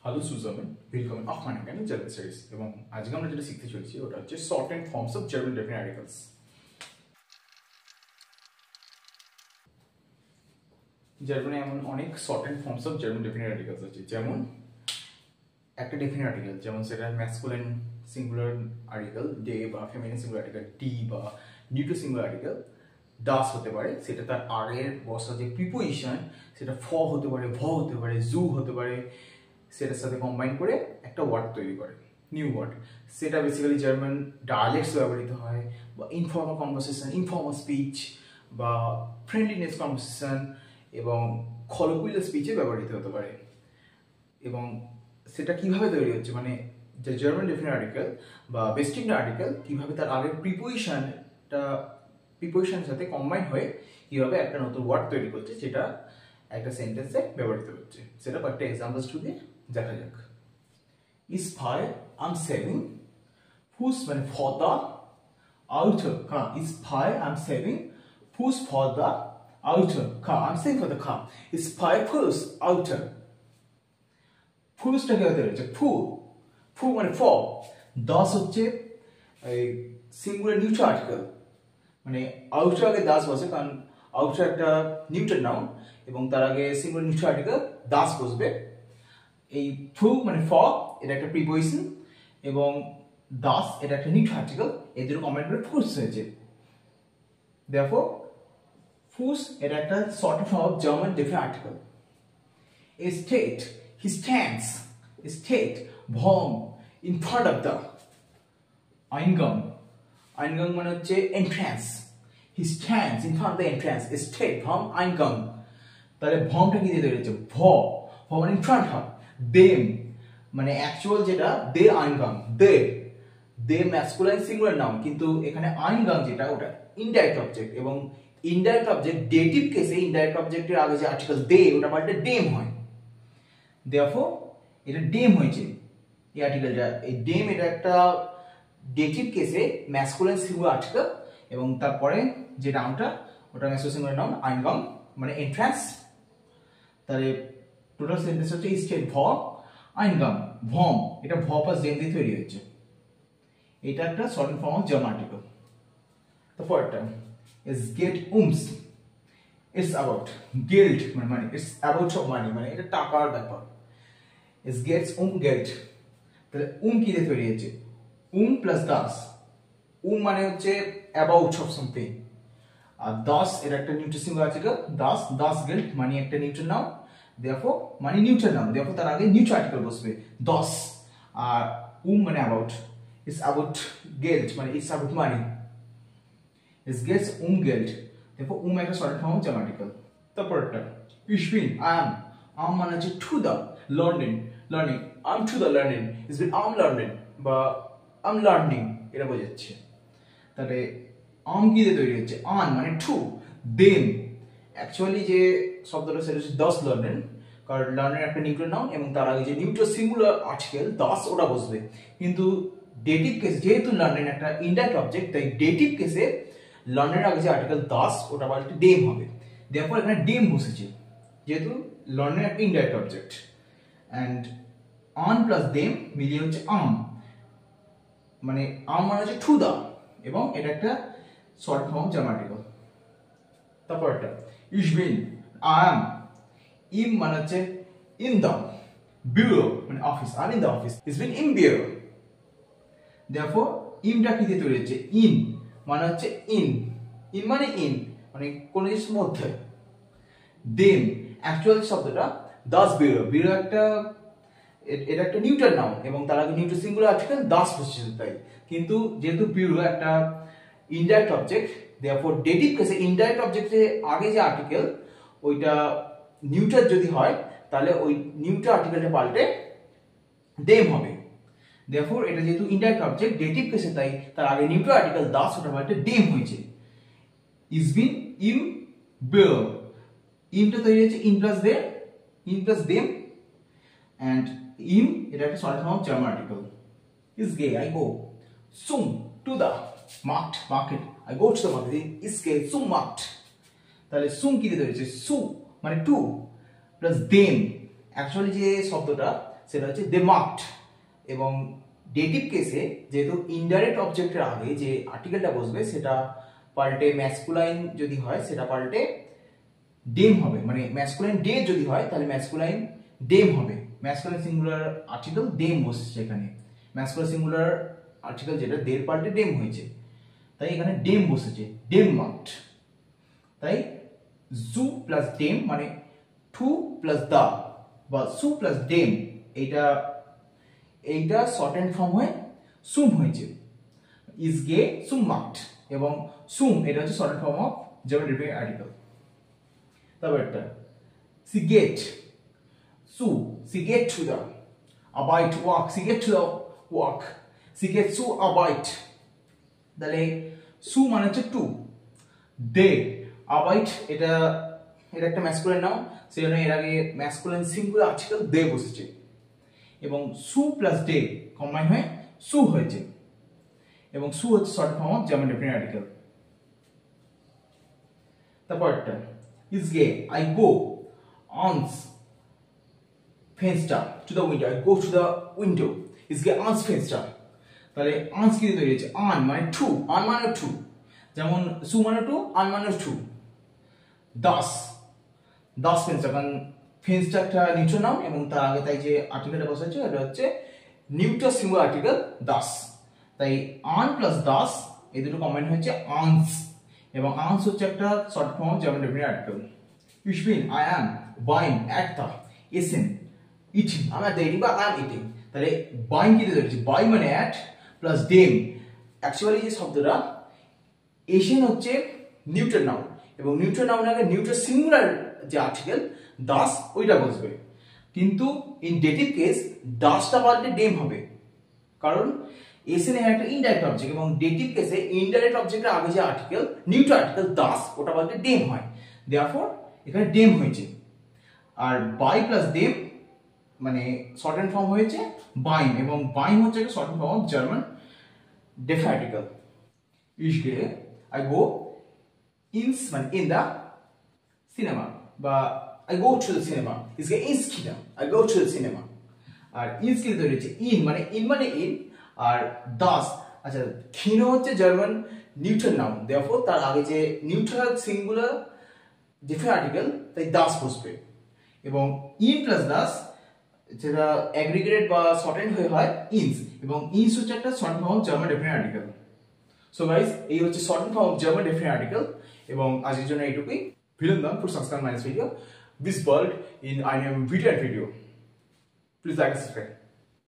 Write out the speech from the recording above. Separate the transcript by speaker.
Speaker 1: Hello সুজামেন, welcome of my academy German studies. এবং আজকে আমরা যেটা শিখতে চলেছি ওটা হচ্ছে shortened forms of German definite articles. জার্মানে এমন অনেক shortened forms of German definite articles আছে। যেমন একটা ডেফিনিট আর্টিকেল, যেমন সেটা ম্যাসকুলিন সিঙ্গুলার আর্টিকেল ডে বা ফেমিনিন সিঙ্গুলার আর্টিকেল টি বা নিউট্রাল সিঙ্গুলার আর্টিকেল ডাস হতে পারে। সেটা তার আগের বসা যে প্রিপোজিশন সেটা ফ হতে পারে, ভ হতে পারে, জু হতে পারে, সেটার সাথে কম্বাইন করে একটা ওয়ার্ড তৈরি করে, নিউ ওয়ার্ড। সেটা বেসিক্যালি জার্মান ডায়ালেক্টস ব্যবহৃত হয়, বা ইনফর্মাল কনভারসেশন, ইনফর্মাল স্পিচ বা ফ্রেন্ডলিনেস কনভারসেশন এবং কলোকুইয়াল স্পিচে ব্যবহৃত হতে পারে। এবং সেটা কিভাবে তৈরি হচ্ছে, মানে যে জার্মান ডেফিনিট আর্টিকেল বা বেস্টিং আর্টিকেল কিভাবে তার আগের প্রিপোজিশনের সাথে কম্বাইন হয়ে কিভাবে একটা নতুন ওয়ার্ড তৈরি করছে, যেটা একটা সেন্টেন্সে ব্যবহৃত হচ্ছে। সেটা কয়েকটা এক্সাম্পলস টু দিয়ে দেখা যাক। ইস ফাই আম সেভিং ফুস, মানে ফর দ্য আউটার কা। ইস ফাই আম সেভিং ফুস ফর দ্য আউটার কা। আম সেভিং ফর দ্য কা। ইস ফাই ফুস আউটার। ফুসটা কি হতে ফু, ফু মানে ফর। দাস হচ্ছে সিঙ্গুলার নিউট্রাল আর্টিকেল, মানে আউটার আগে দাস বসে, কারণ আউটার একটা নিউট্রাল নাউন এবং তার আগে সিঙ্গুলার নিউট্রাল আর্টিকেল দাস বসবে। এই ফু মানে ফর, এটা একটা প্রিপোজিশন, এবং দাস এটা একটা নিউট্রাল আর্টিকেল। এই দুটো কম্বাইন করে ফুস হয়েছে। দেয়ারফর ফুস এটা একটা short form of German definite article. A state, he stands, a state, vom, in front of the Eingang. Eingang মানে হচ্ছে entrance. He stands in front of the entrance. A state, vom, Eingang. তাহলে ভমটা কি দিয়ে তৈরি হচ্ছে? ভ, ভ মানে in front of. Dem মানে অ্যাকচুয়াল যেটা দে Eingang, দে ম্যাসকুলাইন সিঙ্গুলার নাউন, কিন্তু এখানে Eingang যেটা ওটা ইনডাইরেক্ট অবজেক্ট, এবং ইনডাইরেক্ট অবজেক্ট ডেটিভ কেসে ইনডাইরেক্ট অবজেক্টের আগে যে আর্টিকেল দে ওটা পাল্টে ডেম হয়। Therefore এটা ডেম হয়েছে এই আর্টিকেলটা। এই ডেম এটা একটা ডেটিভ কেসে ম্যাসকুলিন সিঙ্গুলার আর্টিকেল, এবং তারপরে যে নাউনটা ওটা ম্যাসকুলিন সিঙ্গুলার নাউন আইনগাম মানে এন্ট্রান্স। তাহলে টোটাল সেন্টেন্স হচ্ছে স্টেট ভ আইনগাম ভম, এটা ভ প্লাস ডেম দিয়ে তৈরি হচ্ছে। এটা একটা short form of German article. তারপরটা ইজ গেট উমস, ইটস অ্যাবাউট গিল্ড মানে money, it's about of money, মানে এটা টাকার ব্যাপার। ইস গেটস গেল্ড, তাহলে কি দিয়ে তৈরি হয়েছে? প্লাস দাস। মানে হচ্ছে অ্যাবাউট অফ সামথিং, আর দাস এর একটা নিউট্রাল সিঙ্গুলার আর্টিকেল দাস গেল্ড মানে একটা নিউট্রাল নাউন। দেয়ারফর মানে নিউট্রাল নাউন, দেয়ারফর তার আগে নিউট্রাল আর্টিকেল বসবে দাস। আর মানে অ্যাবাউট, ইটস অ্যাবাউট গেল্ড মানে ইটস অ্যাবাউট মানি। ইস গেটস গেল্ড, দেয়ারফর একটা short form of German article. তারপরটা ich bin am মানে হচ্ছে to the learning, I'm to the learning, is been I'm learning বা I'm learning এটা বোঝাচ্ছে। তাহলে কি দিয়ে তৈরি হচ্ছে? মানে টু, দেম অ্যাকচুয়ালি যে শব্দটা সেটা হচ্ছে দাস লার্নেন, কারণ লার্নেন একটা নিউট্রাল নাউন এবং তার আগে যে নিউট্রাল সিঙ্গুলার আর্টিকেল দাস ওটা বসবে। কিন্তু ডেটিভ কেসে যেহেতু লার্নেন একটা ইনডাইরেক্ট অবজেক্ট, তাই ডেটিভ কেসে লার্নের আগে যে আর্টিকেল দাস ওটা পাল্টে ডেম হবে। দেয়ারফর এখানে ডেম বসেছে, যেহেতু লার্নের একটা indirect object. And on plus them মিলিয়ে হচ্ছে মানে মানে হচ্ছে টু দা, এবং এটা একটা শর্ট ফর্ম জার্মান আর্টিকেল। তারপর একটা ich bin মানে হচ্ছে ইন দা বিউরো মানে office, I'm in the office, it's been in bureau. therefore টা কি দিয়ে তৈরি হচ্ছে? মানে হচ্ছে ইন মানে কোন জিনিসের মধ্যে। দেম অ্যাকচুয়াল শব্দটা দাস বিউরো একটা এটা একটা নিউট্রাল নাউন এবং তার আগে নিউট্রাল সিঙ্গুলার আর্টিকেল দাস বসেছে তাই। কিন্তু যেহেতু বিউরো একটা ইনডাইরেক্ট অবজেক্ট, দেয়ারফর ডেটিভ কেসে ইনডাইরেক্ট অবজেক্টের আগে যে আর্টিকেল ওইটা নিউট্রাল যদি হয়, তাহলে ওই নিউট্রাল আর্টিকেলটা পাল্টে দেম হবে। দেয়ারফর এটা যেহেতু ইনডাইরেক্ট অবজেক্ট ডেটিভ কেসে, তাই তার আগে নিউট্রাল আর্টিকেল দাস ওটা পাল্টে দেম হয়েছে। ইজ বিন বিউরো, টা তৈরি হচ্ছে ইন প্লাস দেম, and এটা একটা short form of German article. is gay I go zum to the market, I go to the market, is gay zum markt। তাহলে কি দিয়ে তৈরি হচ্ছে? মানে টু প্লাস দেম, অ্যাকচুয়ালি যে শব্দটা সেটা হচ্ছে দে মার্কড। এবং ডেটিভ কেসে যেহেতু ইনডাইরেক্ট অবজেক্টের আগে যে আর্টিকেলটা বসবে সেটা পাল্টে ম্যাসকুলাইন যদি হয় সেটা পাল্টে ডেম হবে, মানে ম্যাসকুলাইন ডে যদি হয় তাহলে ম্যাসকুলাইন ডেম হবে। ম্যাসকুলাইন সিঙ্গুলার আর্টিকেল ডেম বসছে এখানে, ম্যাসকুলার সিঙ্গুলার আর্টিকেল যেটা দের পাল্টে ডেম হয়েছে, তাই এখানে ডেম বসেছে, ডেম মার্কড। তাই জু প্লাস ডেম মানে টু প্লাস দা বা সু প্লাস ডেম, এইটা শর্ট হ্যান্ড ফর্ম হয়ে সুম হয়েছে, ইজ গে সুম মার্কড। এবং সুম এটা হচ্ছে shorthand form of German definite article. তারপর একটা সি গেট, সু সি গেট টু দা, আবাইট ওয়াক, সি গেট টু দা ওয়াক, সি গেট সু আবাইট। তাহলে সু মানে হচ্ছে টু, দে আবাইট এটা একটা ম্যাসকুলাইন নাউন, সেজন্য এর আগে ম্যাসকুলাইন সিঙ্গুলার আর্টিকেল দে বসেছে এবং সু প্লাস ডে কম্বাইন হয়ে সু হয়েছে এবং সু হচ্ছে short form of German definite article. তারপর একটা is gay, I go ans Fenster to the window, I go to the window, is gay ans Fenster। তাহলে ans কি দিয়ে তৈরি হয়েছে, আন মানে টু, আন মানে টু, যেমন সু মানে টু, আন মানে টু। দাস দাস ফেন্সটার, কারণ ফেন্সটা একটা নিউট্রাল নাউন এবং তার আগে তাই যে আর্টিকেলটা বসাচ্ছে এটা হচ্ছে নিউট্রাল সিঙ্গুলার আর্টিকেল দাস, তাই আন প্লাস দাস এই দুটো কম্বাইন হচ্ছে আনস এবং আনস হচ্ছে একটা short form of German definite article. Ich bin, I am, buying, at the, essen, eating, আমি at the eating বা I am eating। তাহলে buying কি দিয়ে ধরেছি, buy মানে at প্লাস dem, অ্যাকচুয়ালি যে শব্দটা এশিয়ান হচ্ছে নিউট্রাল নাউন এবং নিউট্রাল নাউন আগে নিউট্রাল সিঙ্গুলার যে আর্টিকেল দাস ওইটা বসবে, কিন্তু ইন ডেটিভ কেস দাসটা পাল্টে ডেম হবে, কারণ এসএন একটা ইনডাইরেক্ট অবজেক্ট এবং ডেটিভ কেসে ইনডাইরেক্ট অবজেক্টের আগে যে আর্টিকেল নিউট্রাল আর্টিকেল দাস ওটা পাল্টে ডেম হয়, দেয়ারফর এখানে ডেম হয়েছে। আর বাই প্লাস ডেম মানে শর্ট হ্যান্ড ফর্ম হয়েছে বাইম এবং বাইম হচ্ছে একটা short hand form of German definite article. Ich gehe, I go ins মানে in the cinema বা I go to the cinema, is gay ins Kino, I go to the cinema। আর ইনস কি তৈরি হচ্ছে in মানে ইন আর দাস, আচ্ছা খিনো হচ্ছে German neutral noun, therefore তার আগে যে নিউট্রাল সিঙ্গুলার ডেফিনিট আর্টিকেল তাই দাস বসবে এবং ইন প্লাস দাস যেটা অ্যাগ্রিগেটেড বা শর্টেন্ড হয়ে হয় ইনস এবং ইনস হচ্ছে একটা short form of German definite article. So guys এই হচ্ছে short form of German definite article এবং আজকের জন্য এইটুকুই। Vielen Dank für subscribe my video. Bis bald in einem Video. Please like and subscribe.